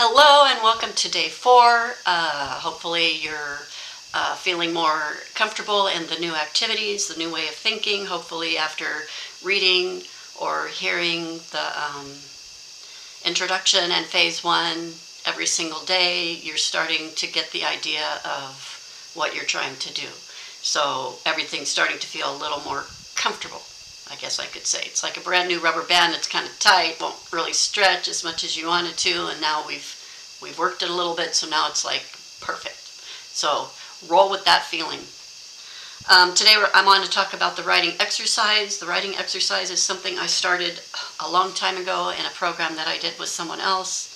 Hello and welcome to day 4. Hopefully you're feeling more comfortable in the new activities, the new way of thinking. Hopefully after reading or hearing the introduction and phase 1 every single day, you're starting to get the idea of what you're trying to do. So everything's starting to feel a little more comfortable, I guess I could say. It's like a brand new rubber band that's kind of tight, won't really stretch as much as you want it to, and now we've worked it a little bit, so now it's like perfect. So roll with that feeling. Today I want to talk about the writing exercise. The writing exercise is something I started a long time ago in a program that I did with someone else.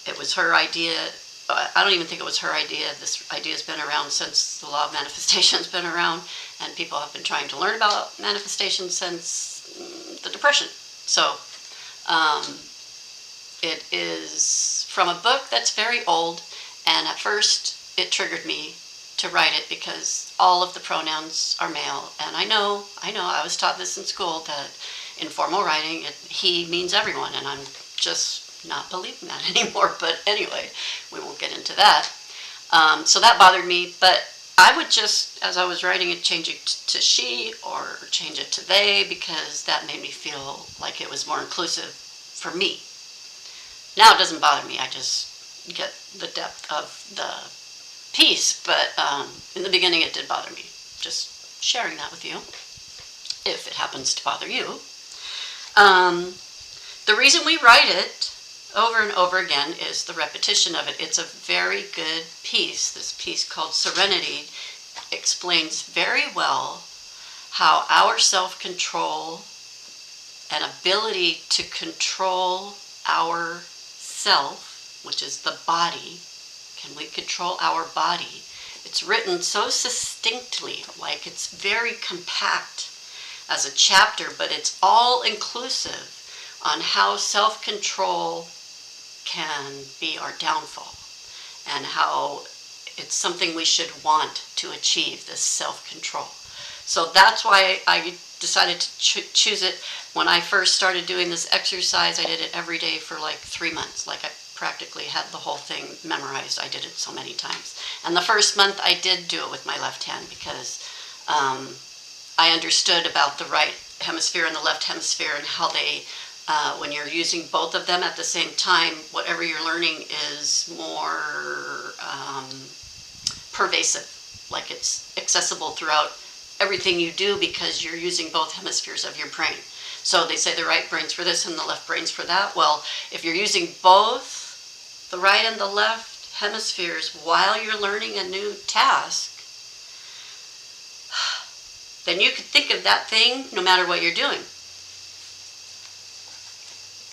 It was her idea. I don't even think it was her idea. This idea has been around since the law of manifestation has been around, and people have been trying to learn about manifestation since the Depression. So it is from a book that's very old, and at first it triggered me to write it because all of the pronouns are male, and I know, I was taught this in school that in formal writing, he means everyone, and I'm just not believing that anymore, but anyway, we won't get into that. So that bothered me, but I would just, as I was writing it, change it to she or change it to they, because that made me feel like it was more inclusive for me. Now it doesn't bother me, I just get the depth of the piece, but in the beginning it did bother me. Just sharing that with you, if it happens to bother you. The reason we write it over and over again is the repetition of it. It's a very good piece. This piece called Serenity explains very well how our self-control and ability to control our self, which is the body, can we control our body? It's written so succinctly, like it's very compact as a chapter, but it's all inclusive on how self-control can be our downfall, and how it's something we should want to achieve, this self-control. So that's why I decided to choose it. When I first started doing this exercise, I did it every day for like 3 months. Like I practically had the whole thing memorized. I did it so many times. And the first month I did do it with my left hand because I understood about the right hemisphere and the left hemisphere and how they when you're using both of them at the same time, whatever you're learning is more pervasive, like it's accessible throughout everything you do because you're using both hemispheres of your brain. So they say the right brain's for this and the left brain's for that. Well, if you're using both the right and the left hemispheres while you're learning a new task, then you could think of that thing no matter what you're doing.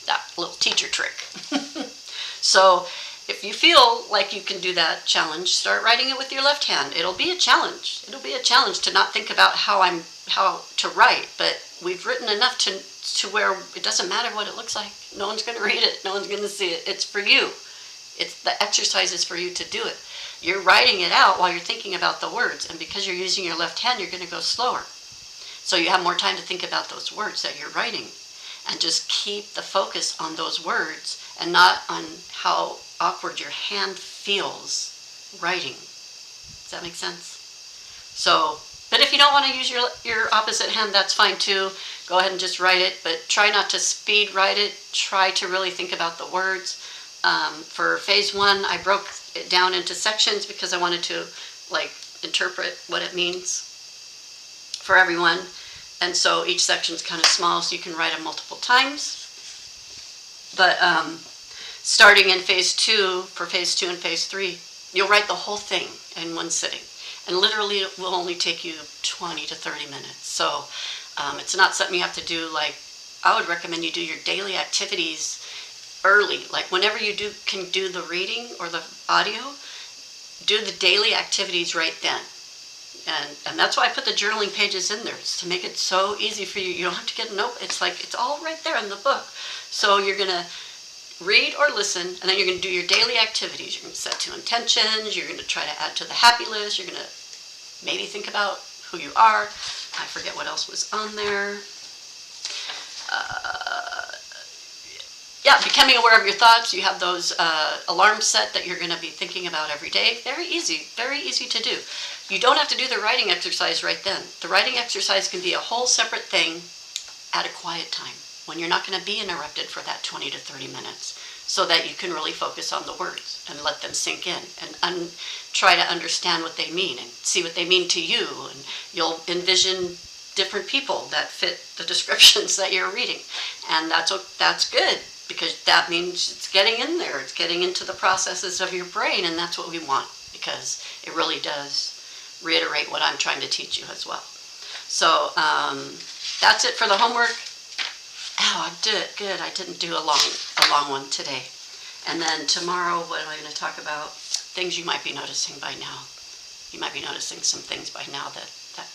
That little teacher trick. So if you feel like you can do that challenge, start writing it with your left hand. It'll be a challenge. It'll be a challenge to not think about how to write, but we've written enough to where it doesn't matter what it looks like. No one's going to read it. No one's going to see it. It's for you. It's the exercise is for you to do it. You're writing it out while you're thinking about the words, and because you're using your left hand, you're going to go slower. So you have more time to think about those words that you're writing. And just keep the focus on those words and not on how awkward your hand feels writing. Does that make sense? So, but if you don't want to use your opposite hand, that's fine too. Go ahead and just write it, but try not to speed write it. Try to really think about the words. For phase 1, I broke it down into sections because I wanted to interpret what it means for everyone. And so each section's kind of small, so you can write them multiple times. But starting in phase 2, for phase 2 and phase 3, you'll write the whole thing in one sitting. And literally it will only take you 20 to 30 minutes. So it's not something you have to do I would recommend you do your daily activities early. Like whenever you can do the reading or the audio, do the daily activities right then. And that's why I put the journaling pages in there, to make it so easy for you. You don't have to get a note. It's all right there in the book. So you're going to read or listen, and then you're going to do your daily activities. You're going to set 2 intentions. You're going to try to add to the happy list. You're going to maybe think about who you are. I forget what else was on there. yeah, becoming aware of your thoughts. You have those alarms set that you're going to be thinking about every day. Very easy to do. You don't have to do the writing exercise right then. The writing exercise can be a whole separate thing at a quiet time when you're not going to be interrupted for that 20 to 30 minutes, so that you can really focus on the words and let them sink in and try to understand what they mean and see what they mean to you. And you'll envision different people that fit the descriptions that you're reading. And that's good, because that means it's getting in there. It's getting into the processes of your brain, and that's what we want, because it really does reiterate what I'm trying to teach you as well. So that's it for the homework. Oh, I did it. Good. I didn't do a long one today. And then tomorrow, what am I going to talk about? Things you might be noticing by now. You might be noticing some things by now that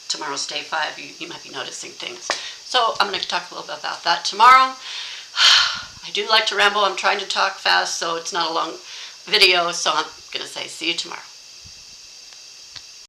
tomorrow's day 5. You might be noticing things. So I'm going to talk a little bit about that tomorrow. I do like to ramble. I'm trying to talk fast, so it's not a long video. So I'm going to say see you tomorrow.